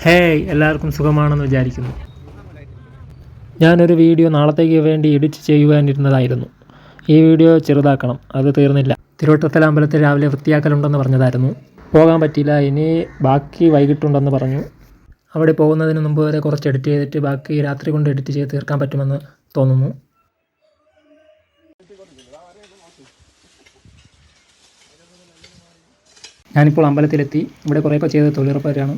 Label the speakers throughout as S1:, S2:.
S1: Hey, എല്ലാവർക്കും സുഖമാണെന്ന് വിചാരിക്കുന്നു. ഞാനൊരു വീഡിയോ നാളത്തേക്ക് വേണ്ടി എഡിറ്റ് ചെയ്യുവാനിരുന്നതായിരുന്നു. ഈ വീഡിയോ ചെറുതാക്കണം, അത് തീർന്നില്ല. തിരുവട്ടത്തല അമ്പലത്തിൽ രാവിലെ വൃത്തിയാക്കലുണ്ടെന്ന് പറഞ്ഞതായിരുന്നു. പോകാൻ പറ്റിയില്ല. ഇനി ബാക്കി വൈകിട്ടുണ്ടെന്ന് പറഞ്ഞു. അവിടെ പോകുന്നതിന് മുമ്പ് വരെ കുറച്ച് എഡിറ്റ് ചെയ്തിട്ട് ബാക്കി രാത്രി കൊണ്ട് എഡിറ്റ് ചെയ്ത് തീർക്കാൻ പറ്റുമെന്ന് തോന്നുന്നു. ഞാനിപ്പോൾ അമ്പലത്തിലെത്തി. ഇവിടെ കുറേയൊക്കെ ചെയ്ത് തൊഴിലുറപ്പുകാരാണ്.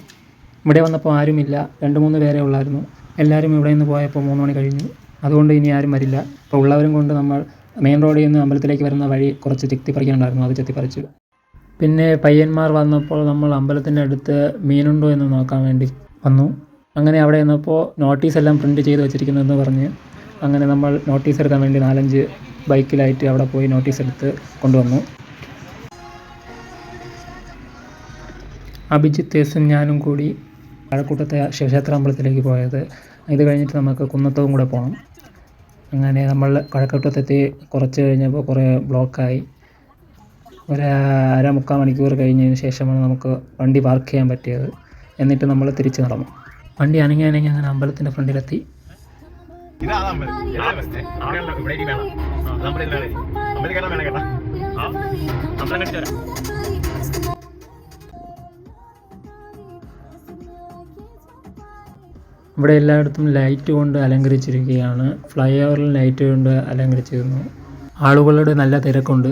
S1: ഇവിടെ വന്നപ്പോൾ ആരുമില്ല, 2-3 പേരേ ഉള്ളായിരുന്നു. എല്ലാവരും ഇവിടെ നിന്ന് പോയപ്പോൾ 3 മണി കഴിഞ്ഞു. അതുകൊണ്ട് ഇനി ആരും വരില്ല. അപ്പോൾ ഉള്ളവരും കൊണ്ട് നമ്മൾ മെയിൻ റോഡിൽ നിന്ന് അമ്പലത്തിലേക്ക് വരുന്ന വഴി കുറച്ച് ചെത്തിപ്പറിക്കാനുണ്ടായിരുന്നു, അത് ചെത്തിപ്പറിച്ചു. പിന്നെ പയ്യന്മാർ വന്നപ്പോൾ നമ്മൾ അമ്പലത്തിൻ്റെ അടുത്ത് മീനുണ്ടോ എന്ന് നോക്കാൻ വേണ്ടി വന്നു. അങ്ങനെ അവിടെ നിന്നപ്പോൾ നോട്ടീസെല്ലാം പ്രിൻറ്റ് ചെയ്ത് വെച്ചിരിക്കുന്നതെന്ന് പറഞ്ഞ് അങ്ങനെ നമ്മൾ നോട്ടീസ് എടുക്കാൻ വേണ്ടി 4-5 ബൈക്കിലായിട്ട് അവിടെ പോയി നോട്ടീസ് എടുത്ത് കൊണ്ടുവന്നു. അഭിജിത്ത് എസും ഞാനും കൂടി കഴക്കൂട്ടത്തെ ശിവക്ഷേത്ര അമ്പലത്തിലേക്ക് പോയത്. ഇത് കഴിഞ്ഞിട്ട് നമുക്ക് കുന്നത്തവും കൂടെ പോകണം. അങ്ങനെ നമ്മൾ കഴക്കൂട്ടത്തെത്തി. കുറച്ച് കഴിഞ്ഞപ്പോൾ കുറേ ബ്ലോക്കായി. 1.5-3 മണിക്കൂർ കഴിഞ്ഞതിന് ശേഷമാണ് നമുക്ക് വണ്ടി പാർക്ക് ചെയ്യാൻ പറ്റിയത്. എന്നിട്ട് നമ്മൾ തിരിച്ച് നടന്നു. വണ്ടി അനങ്ങി അങ്ങനെ അമ്പലത്തിൻ്റെ ഫ്രണ്ടിലെത്തി. ഇവിടെ എല്ലായിടത്തും ലൈറ്റ് കൊണ്ട് അലങ്കരിച്ചിരിക്കുകയാണ്. ഫ്ലൈ ഓവറിൽ ലൈറ്റ് കൊണ്ട് അലങ്കരിച്ചിരുന്നു. ആളുകളുടെ നല്ല തിരക്കുണ്ട്.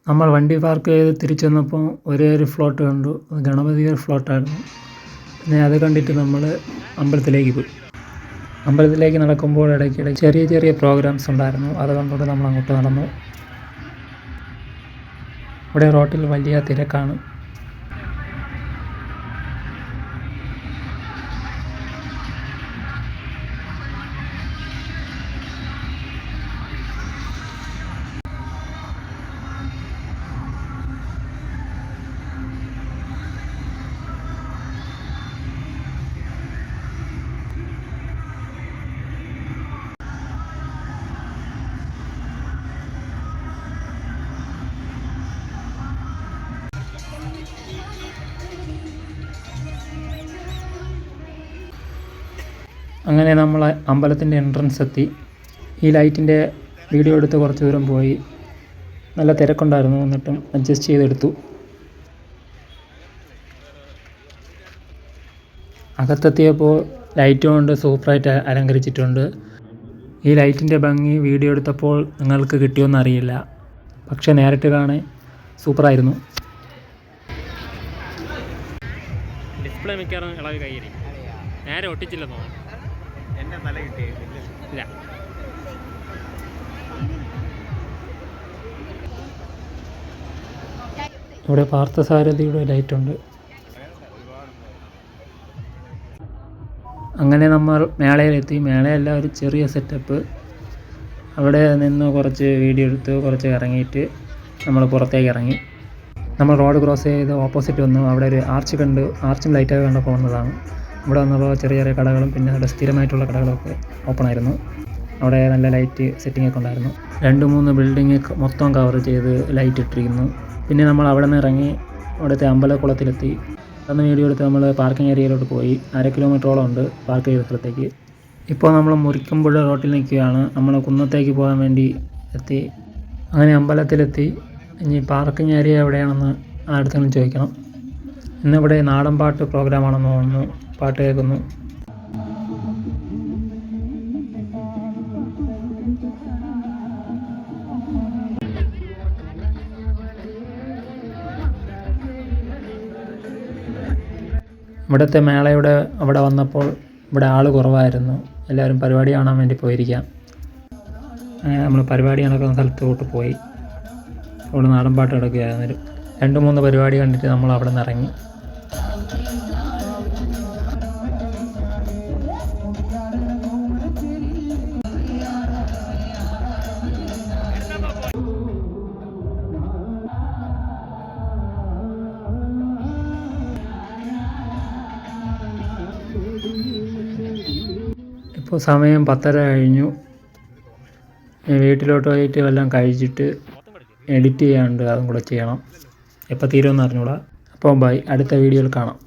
S1: നമ്മൾ വണ്ടി പാർക്ക് ചെയ്ത് തിരിച്ചു വന്നപ്പോൾ ഒരു ഫ്ലോട്ട് കണ്ടു. ഗണപതിയുടെ ഫ്ലോട്ടായിരുന്നു. പിന്നെ അത് കണ്ടിട്ട് നമ്മൾ അമ്പലത്തിലേക്ക് പോയി. അമ്പലത്തിലേക്ക് നടക്കുമ്പോൾ ഇടയ്ക്കിടെ ചെറിയ പ്രോഗ്രാംസ് ഉണ്ടായിരുന്നു. അത് കണ്ടുകൊണ്ട് നമ്മൾ അങ്ങോട്ട് നടന്നു. ഇവിടെ റോട്ടിൽ വലിയ തിരക്കാണ്. അങ്ങനെ നമ്മൾ അമ്പലത്തിൻ്റെ എൻട്രൻസ് എത്തി. ഈ ലൈറ്റിൻ്റെ വീഡിയോ എടുത്ത് കുറച്ച് ദൂരം പോയി. നല്ല തിരക്കുണ്ടായിരുന്നു, എന്നിട്ടും അഡ്ജസ്റ്റ് ചെയ്തെടുത്തു. അകത്തെത്തിയപ്പോൾ ലൈറ്റ് കൊണ്ട് സൂപ്പറായിട്ട് അലങ്കരിച്ചിട്ടുണ്ട്. ഈ ലൈറ്റിൻ്റെ ഭംഗി വീഡിയോ എടുത്തപ്പോൾ നിങ്ങൾക്ക് കിട്ടിയോന്ന് അറിയില്ല, പക്ഷെ നേരിട്ട് കാണാൻ സൂപ്പറായിരുന്നു. ഡിസ്പ്ലേ മിക്കവാറും ഇളവ് കയ്യിൽ നേരെ ഒട്ടിച്ചില്ലെന്നോ? എൻ്റെ തല കിട്ടിയില്ല. ഇവിടെ പാർത്ഥസാരഥിയുടെ ലൈറ്റുണ്ട്. അങ്ങനെ നമ്മൾ മേളയിലെത്തി. മേളയല്ല, ഒരു ചെറിയ സെറ്റപ്പ്. അവിടെ നിന്ന് കുറച്ച് വീഡിയോ എടുത്ത് കുറച്ച് ഇറങ്ങിയിട്ട് നമ്മൾ പുറത്തേക്ക് ഇറങ്ങി. നമ്മൾ റോഡ് ക്രോസ് ചെയ്ത് ഓപ്പോസിറ്റ് വന്നു. അവിടെ ഒരു ആർച്ച് കണ്ട്, ആർച്ചും ലൈറ്റൊക്കെ കണ്ടപ്പോൾ വന്നതാണ്. ഇവിടെ വന്നപ്പോൾ ചെറിയ കടകളും പിന്നെ അവിടെ സ്ഥിരമായിട്ടുള്ള കടകളൊക്കെ ഓപ്പൺ ആയിരുന്നു. അവിടെ നല്ല ലൈറ്റ് സെറ്റിങ്ങൊക്കെ ഉണ്ടായിരുന്നു. 2-3 ബിൽഡിങ് മൊത്തം കവർ ചെയ്ത് ലൈറ്റ് ഇട്ടിരിക്കുന്നു. പിന്നെ നമ്മൾ അവിടെ നിന്ന് ഇറങ്ങി അവിടുത്തെ അമ്പലക്കുളത്തിലെത്തി. അന്ന് വീഡിയോ എടുത്ത് നമ്മൾ പാർക്കിംഗ് ഏരിയയിലോട്ട് പോയി. 1/2 കിലോമീറ്ററോളം ഉണ്ട് പാർക്ക് ചെയ്ത സ്ഥലത്തേക്ക്. ഇപ്പോൾ നമ്മൾ മുരിക്കുമ്പുഴ റോട്ടിൽ നിൽക്കുകയാണ്. നമ്മൾ കുന്നത്തേക്ക് പോകാൻ വേണ്ടി എത്തി. അങ്ങനെ അമ്പലത്തിലെത്തി. ഇനി പാർക്കിംഗ് ഏരിയ എവിടെയാണെന്ന് ആരുടെങ്കിലും ചോദിക്കണം. ഇന്നിവിടെ നാടൻ പാട്ട് പ്രോഗ്രാമാണെന്ന് തോന്നുന്നു. പാട്ട് കേൾക്കുന്നു. ഇവിടുത്തെ മേളയുടെ അവിടെ വന്നപ്പോൾ ഇവിടെ ആൾ കുറവായിരുന്നു. എല്ലാവരും പരിപാടി കാണാൻ വേണ്ടി പോയിരിക്കാം. അങ്ങനെ നമ്മൾ പരിപാടി നടക്കുന്ന സ്ഥലത്തോട്ട് പോയി. അവിടെ നാടൻ പാട്ട് കിടക്കുകയായിരുന്നു. 2-3 പരിപാടി കണ്ടിട്ട് നമ്മൾ അവിടെ നിന്ന് ഇറങ്ങി. ഇപ്പോൾ സമയം 10:30 കഴിഞ്ഞു. വീട്ടിലോട്ട് പോയിട്ട് എല്ലാം കഴിച്ചിട്ട് എഡിറ്റ് ചെയ്യാനുണ്ട്, അതും കൂടെ ചെയ്യണം. എപ്പോൾ തീരുമെന്ന് അറിഞ്ഞൂടാ. അപ്പോൾ ബൈ, അടുത്ത വീഡിയോയിൽ കാണാം.